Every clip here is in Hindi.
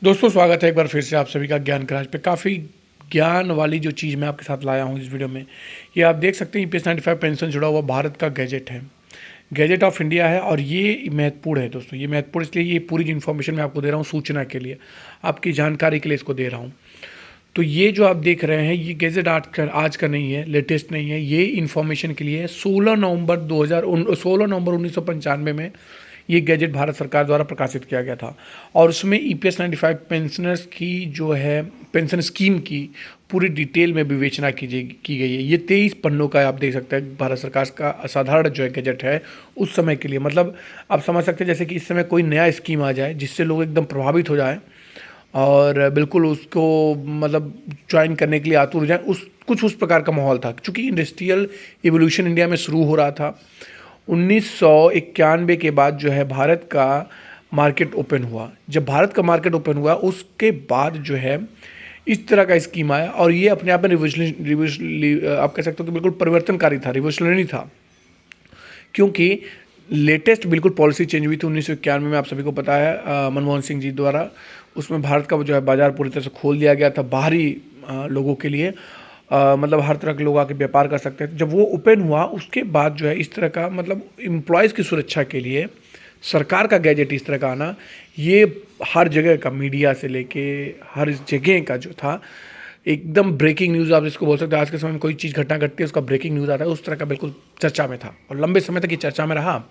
दोस्तों स्वागत है एक बार फिर से आप सभी का ज्ञान क्रांच पे। काफ़ी ज्ञान वाली जो चीज़ मैं आपके साथ लाया हूँ इस वीडियो में, ये आप देख सकते हैं ईपीएस 95 पेंशन जुड़ा हुआ भारत का गैजेट है, गैजेट ऑफ इंडिया है। और ये महत्वपूर्ण है दोस्तों, ये महत्वपूर्ण इसलिए, ये पूरी जो इन्फॉर्मेशन मैं आपको दे रहा हूँ सूचना के लिए, आपकी जानकारी के लिए इसको दे रहा हूँ। तो ये जो आप देख रहे हैं ये गैजेट आज का नहीं है, लेटेस्ट नहीं है, ये इन्फॉर्मेशन के लिए है। 16 नवंबर 1995 में ये गैजेट भारत सरकार द्वारा प्रकाशित किया गया था और उसमें ईपीएस 95 पेंशनर्स की जो है पेंशन स्कीम की पूरी डिटेल में विवेचना की गई है। ये 23 पन्नों का आप देख सकते हैं भारत सरकार का असाधारण जो है गैजेट है उस समय के लिए। मतलब आप समझ सकते हैं जैसे कि इस समय कोई नया स्कीम आ जाए जिससे लोग एकदम प्रभावित हो जाए और बिल्कुल उसको मतलब ज्वाइन करने के लिए आतुर हो जाए, उस प्रकार का माहौल था। क्योंकि इंडस्ट्रियल इवोल्यूशन इंडिया में शुरू हो रहा था। 1991 के बाद जो है भारत का मार्केट ओपन हुआ। जब भारत का मार्केट ओपन हुआ उसके बाद जो है इस तरह का स्कीम आया और ये अपने आप में आप कह सकते हो कि बिल्कुल परिवर्तनकारी था, रिवोल्यूशनरी था। क्योंकि लेटेस्ट बिल्कुल पॉलिसी चेंज हुई थी 1991 में, आप सभी को पता है, मनमोहन सिंह जी द्वारा। उसमें भारत का जो है बाज़ार पूरी तरह से खोल दिया गया था बाहरी लोगों के लिए। मतलब हर तरह के लोग आके व्यापार कर सकते थे। जब वो ओपन हुआ उसके बाद जो है इस तरह का मतलब एम्प्लॉयज़ की सुरक्षा के लिए सरकार का गैजेट इस तरह का आना, ये हर जगह का, मीडिया से लेके हर जगह का जो था एकदम ब्रेकिंग न्यूज़ आप इसको बोल सकते हैं। आज के समय में कोई चीज़ घटना घटती है उसका ब्रेकिंग न्यूज़ आता है, उस तरह का बिल्कुल चर्चा में था और लंबे समय तक ये चर्चा में रहा।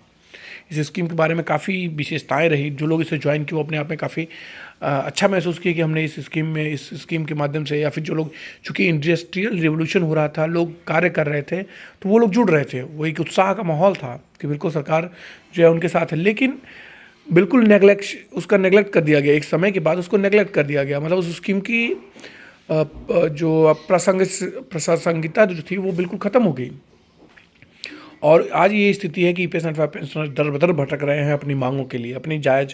इस स्कीम के बारे में काफ़ी विशेषताएं रही। जो लोग इसे ज्वाइन किए वो अपने आप में काफ़ी अच्छा महसूस किए कि हमने इस स्कीम के माध्यम से, या फिर जो लोग, चूँकि इंडस्ट्रियल रिवोल्यूशन हो रहा था, लोग कार्य कर रहे थे तो वो लोग जुड़ रहे थे। वो एक उत्साह का माहौल था कि बिल्कुल सरकार जो है उनके साथ है। लेकिन बिल्कुल उसका नेगलेक्ट कर दिया गया। एक समय के बाद उसको नेगलेक्ट कर दिया गया। मतलब उस स्कीम की जो प्रासंगिकता जो थी वो बिल्कुल ख़त्म हो गई। और आज ये स्थिति है कि ईपीएस 95 पेंशनर दर बदर भटक रहे हैं अपनी मांगों के लिए, अपनी जायज़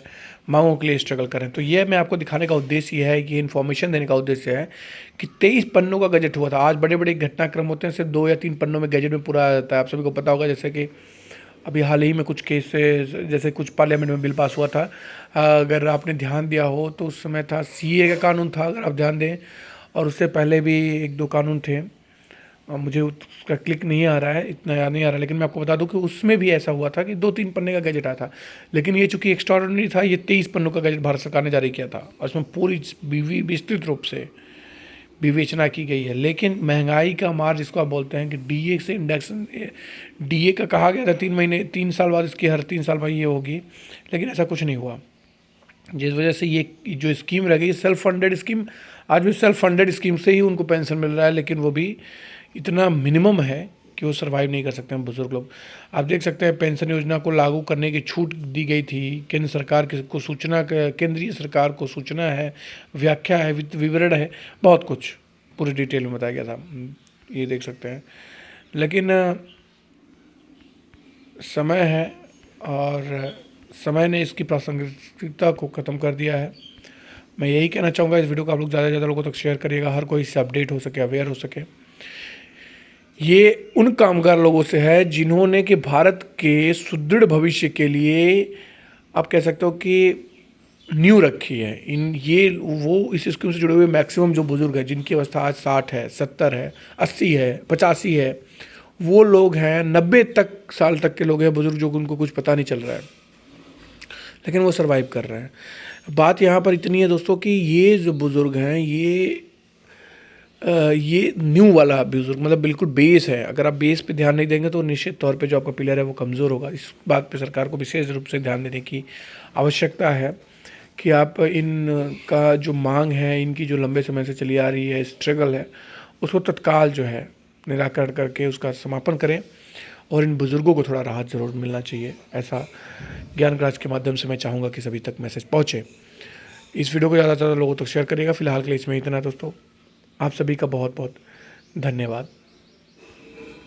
मांगों के लिए स्ट्रगल कर रहे हैं। तो ये मैं आपको दिखाने का उद्देश्य ये है, कि इन्फॉर्मेशन देने का उद्देश्य है कि 23 पन्नों का गजट हुआ था। आज बड़े बड़े घटनाक्रम होते हैं, सिर्फ 2 या 3 पन्नों में गजट में पूरा आ जाता है। आप सभी को पता होगा जैसे कि अभी हाल ही में कुछ केसेस, जैसे कुछ पार्लियामेंट में बिल पास हुआ था, अगर आपने ध्यान दिया हो तो उस समय था सीए का कानून था, अगर आप ध्यान दें, और उससे पहले भी 1-2 कानून थे। मुझे उसका क्लिक नहीं आ रहा है, इतना याद नहीं आ रहा, लेकिन मैं आपको बता दूं कि उसमें भी ऐसा हुआ था कि 2-3 पन्ने का गैजेट आया था। लेकिन ये चूंकि एक्स्ट्राऑर्डिनरी था, ये 23 पन्नों का गैजेट भारत सरकार ने जारी किया था और इसमें पूरी विस्तृत रूप से विवेचना की गई है। लेकिन महंगाई का मार जिसको आप बोलते हैं कि डीए से इंडेक्स, डीए का कहा गया था 3 साल बाद इसकी हर 3 साल बाद ये होगी, लेकिन ऐसा कुछ नहीं हुआ। जिस वजह से ये जो स्कीम रह गई सेल्फ फंडेड स्कीम, आज भी सेल्फ फंडेड स्कीम से ही उनको पेंशन मिल रहा है, लेकिन वो भी इतना मिनिमम है कि वो सर्वाइव नहीं कर सकते हैं बुजुर्ग लोग। आप देख सकते हैं पेंशन योजना को लागू करने की छूट दी गई थी। केंद्र सरकार को सूचना, केंद्रीय सरकार को सूचना है, व्याख्या है, विवरण है, बहुत कुछ पूरी डिटेल में बताया गया था, ये देख सकते हैं। लेकिन समय है और समय ने इसकी प्रासंगिकता को ख़त्म कर दिया है। मैं यही कहना चाहूँगा, इस वीडियो को आप लोग ज़्यादा से ज़्यादा लोगों तक शेयर करिएगा, हर कोई इससे अपडेट हो सके, अवेयर हो सके। ये उन कामगार लोगों से है जिन्होंने कि भारत के सुदृढ़ भविष्य के लिए, आप कह सकते हो कि नींव रखी है। वो इस स्कीम से जुड़े हुए मैक्सिमम जो बुज़ुर्ग हैं जिनकी अवस्था आज 60 है, 70 है, 80 है, 85 है, वो लोग हैं। 90 साल तक के लोग हैं बुज़ुर्ग, जो उनको कुछ पता नहीं चल रहा है, लेकिन वो सर्वाइव कर रहे हैं। बात यहाँ पर इतनी है दोस्तों कि ये जो बुज़ुर्ग हैं ये न्यू वाला बुजुर्ग, मतलब बिल्कुल बेस है। अगर आप बेस पे ध्यान नहीं देंगे तो निश्चित तौर पे जो आपका पिलर है वो कमज़ोर होगा। इस बात पे सरकार को विशेष रूप से ध्यान देने की आवश्यकता है कि आप इनका जो मांग है, इनकी जो लंबे समय से चली आ रही है स्ट्रगल है, उसको तत्काल जो है निराकरण करके उसका समापन करें। और इन बुज़ुर्गों को थोड़ा राहत ज़रूर मिलना चाहिए, ऐसा ज्ञान राज के माध्यम से मैं चाहूँगा कि सभी तक मैसेज पहुँचे। इस वीडियो को ज़्यादा से ज़्यादा लोगों तक शेयर करिएगा। फिलहाल के लिए इसमें इतना दोस्तों, आप सभी का बहुत बहुत धन्यवाद।